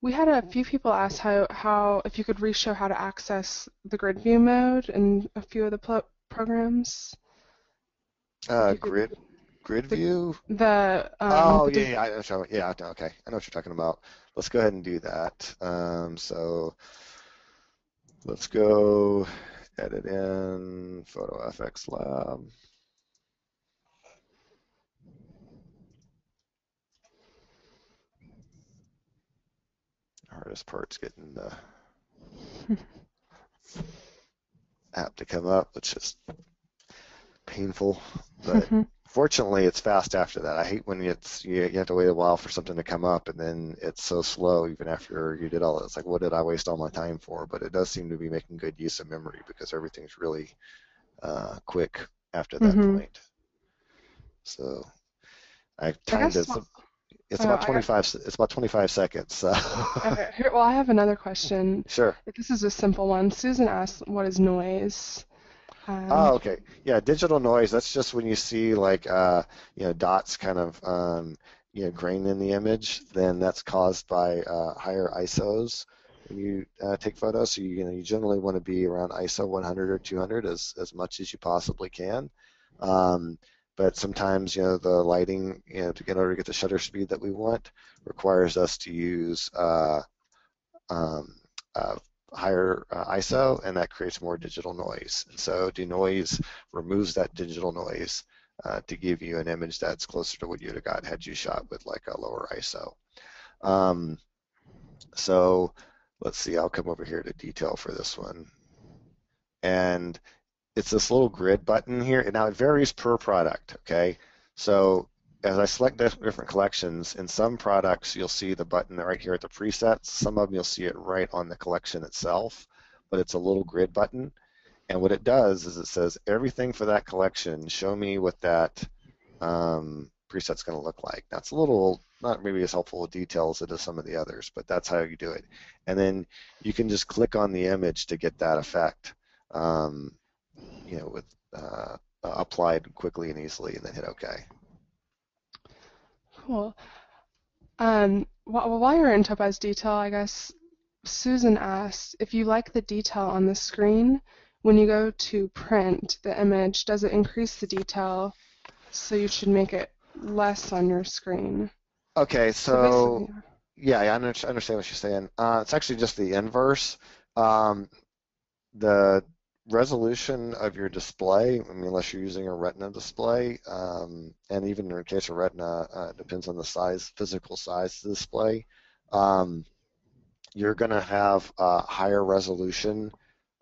We had a few people ask how if you could re-show how to access the grid view mode in a few of the programs. Grid view? Yeah, okay. I know what you're talking about. Let's go ahead and do that. So let's go edit in Photo FX Lab. Hardest part's getting the app to come up, which is painful, but fortunately it's fast after that. I hate when you have to wait a while for something to come up and then it's so slow even after you did all that. It's like, what did I waste all my time for? But it does seem to be making good use of memory because everything's really quick after that point. So I've timed it. It's about 25 seconds. So. Okay. Well, I have another question. Sure. This is a simple one. Susan asked, "What is noise?" Okay. Yeah, digital noise. That's just when you see like dots kind of grain in the image. Then that's caused by higher ISOs when you take photos. So you generally want to be around ISO 100 or 200 as much as you possibly can. But sometimes, the lighting, in order to get the shutter speed that we want, requires us to use higher ISO, and that creates more digital noise. And so denoise removes that digital noise to give you an image that's closer to what you'd have got had you shot with like a lower ISO. So let's see, I'll come over here to detail for this one. And it's this little grid button here, and now it varies per product, okay? So as I select different collections, in some products you'll see the button right here at the presets. Some of them you'll see it right on the collection itself, but it's a little grid button. And what it does is it says everything for that collection, show me what that preset's going to look like. That's a little, not maybe as helpful with details as some of the others, but that's how you do it. And then you can just click on the image to get that effect. With applied quickly and easily, and then hit OK. Cool. While you're in Topaz Detail, I guess Susan asked if you like the detail on the screen, when you go to print the image, does it increase the detail? So you should make it less on your screen. Okay, so yeah, I understand what you're saying. It's actually just the inverse. The resolution of your display, unless you're using a retina display, and even in the case of retina, it depends on the size, physical size of the display, you're going to have a higher resolution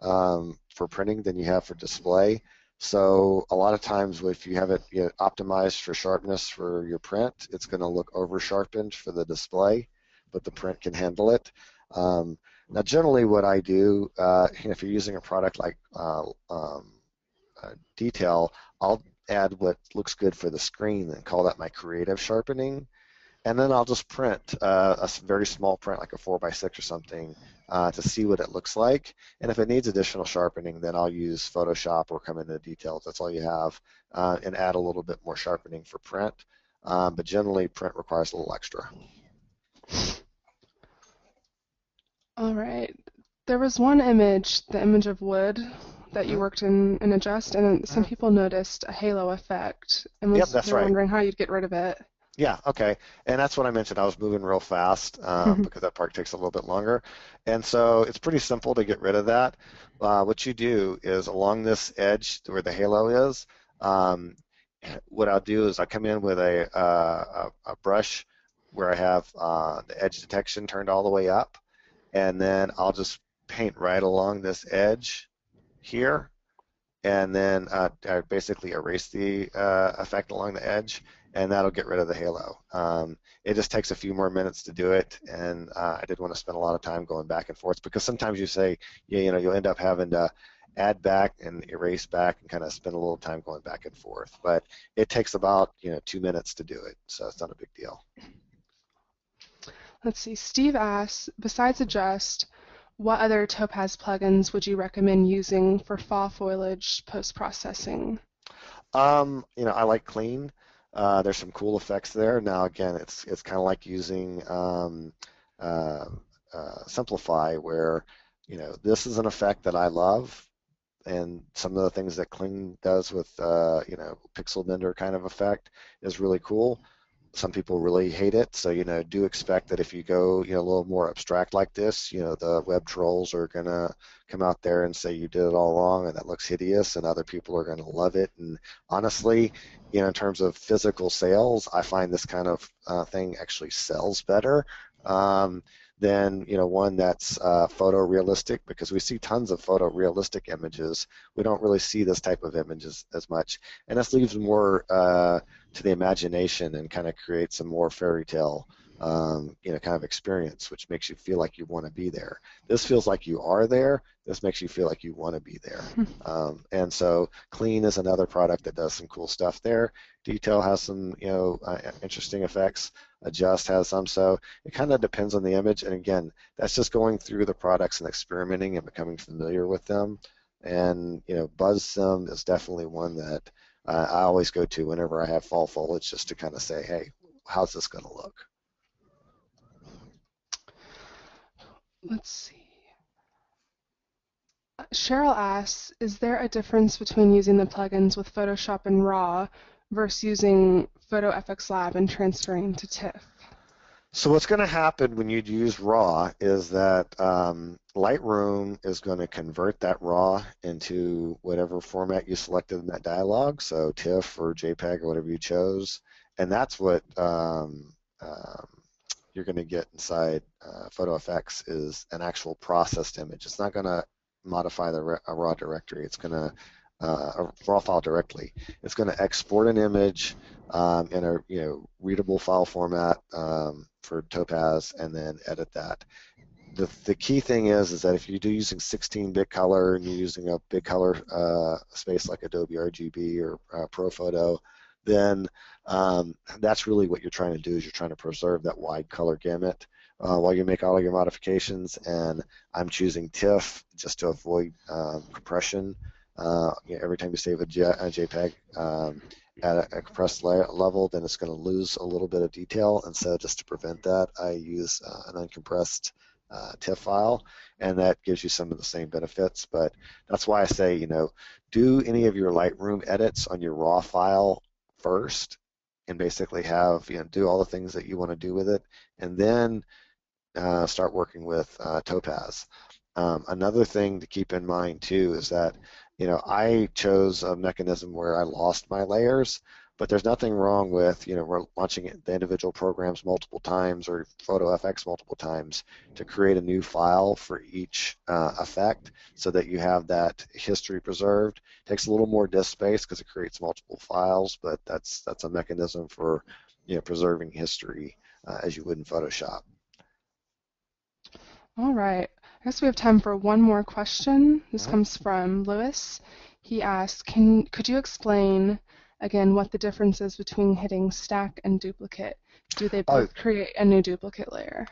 for printing than you have for display. So a lot of times if you have it optimized for sharpness for your print, it's going to look over sharpened for the display, but the print can handle it. Now, generally, what I do, if you're using a product like Detail, I'll add what looks good for the screen and call that my creative sharpening, and then I'll just print a very small print, like a 4x6 or something, to see what it looks like. And if it needs additional sharpening, then I'll use Photoshop or come into Details. That's all you have, and add a little bit more sharpening for print. But generally, print requires a little extra. All right. There was one image, the image of wood, that you worked in Adjust, and some people noticed a halo effect and was wondering how you'd get rid of it. Yeah, okay. And that's what I mentioned. I was moving real fast because that part takes a little bit longer. And so it's pretty simple to get rid of that. What you do is along this edge where the halo is, um, what I'll do is I come in with a brush where I have the edge detection turned all the way up, and then I'll just paint right along this edge here, and then I basically erase the effect along the edge, and that'll get rid of the halo. It just takes a few more minutes to do it, and I didn't want to spend a lot of time going back and forth because sometimes you say, yeah, you know, you'll end up having to add back and erase back and kind of spend a little time going back and forth. But it takes about 2 minutes to do it, so it's not a big deal. Let's see. Steve asks, besides Adjust, what other Topaz plugins would you recommend using for fall foliage post-processing? I like Clean. There's some cool effects there. Now, again, it's kind of like using uh, Simplify, where this is an effect that I love, and some of the things that Clean does with pixel bender kind of effect is really cool. Some people really hate it, so do expect that if you go a little more abstract like this, the web trolls are gonna come out there and say you did it all wrong and that looks hideous, and other people are gonna love it. And honestly, in terms of physical sales, I find this kind of thing actually sells better than one that's photorealistic, because we see tons of photorealistic images. We don't really see this type of images as much, and this leaves more to the imagination and kind of create some more fairy tale kind of experience, which makes you feel like you want to be there. This feels like you are there. This makes you feel like you want to be there. And so Clean is another product that does some cool stuff there. Detail has some interesting effects. Adjust has some. So it kind of depends on the image. And again, that's just going through the products and experimenting and becoming familiar with them. And BuzzSim is definitely one that I always go to whenever I have fall foliage, just to kind of say, hey, how's this going to look? Let's see. Cheryl asks, is there a difference between using the plugins with Photoshop and RAW versus using FX Lab and transferring to TIFF? So what's going to happen when you use RAW is that Lightroom is going to convert that RAW into whatever format you selected in that dialog, so TIFF or JPEG or whatever you chose, and that's what you're going to get inside FX is an actual processed image. It's not going to modify the RAW directory. It's going to a raw file directly. It's going to export an image in a readable file format for Topaz, and then edit that. The key thing is that if you do using 16-bit color and you're using a big color space like Adobe RGB or ProPhoto, then that's really what you're trying to do, is you're trying to preserve that wide color gamut while you make all of your modifications. And I'm choosing TIFF just to avoid compression. Every time you save a JPEG at a compressed level, then it's going to lose a little bit of detail. And so just to prevent that, I use an uncompressed TIFF file, and that gives you some of the same benefits. But that's why I say, do any of your Lightroom edits on your raw file first, and basically have, do all the things that you want to do with it, and then start working with Topaz. Another thing to keep in mind too is that I chose a mechanism where I lost my layers, but there's nothing wrong with we're launching the individual programs multiple times or FX multiple times to create a new file for each effect, so that you have that history preserved. It takes a little more disk space because it creates multiple files, but that's a mechanism for preserving history as you would in Photoshop. All right. I guess we have time for one more question. This comes from Lewis. He asks, could you explain again what the difference is between hitting stack and duplicate? Do they both create a new duplicate layer?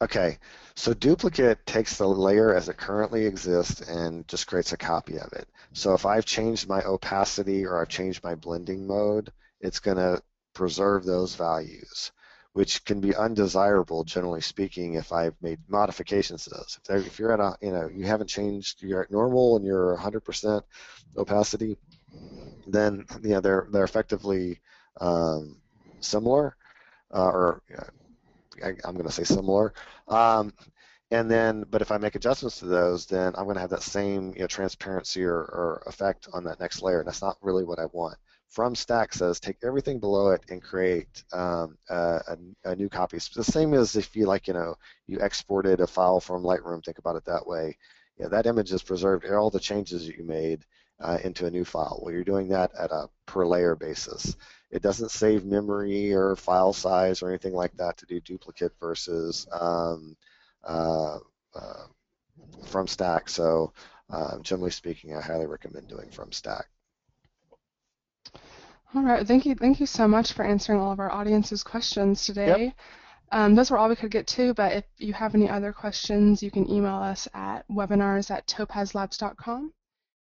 Okay, so duplicate takes the layer as it currently exists and just creates a copy of it. So if I've changed my opacity or I've changed my blending mode, it's going to preserve those values, which can be undesirable, generally speaking, if I've made modifications to those. If you're at a, you haven't changed, you're at normal and you're 100% opacity, then they're effectively similar. or I'm going to say similar. And then, but if I make adjustments to those, then I'm going to have that same transparency or effect on that next layer. And that's not really what I want. From stack says take everything below it and create a new copy. It's the same as if you you exported a file from Lightroom. Think about it that way. That image is preserved, all the changes that you made into a new file. Well, you're doing that at a per layer basis. It doesn't save memory or file size or anything like that to do duplicate versus uh, from stack. So generally speaking, I highly recommend doing from stack. All right, thank you so much for answering all of our audience's questions Yep. today. Those were all we could get to, but if you have any other questions, you can email us at webinars@topazlabs.com.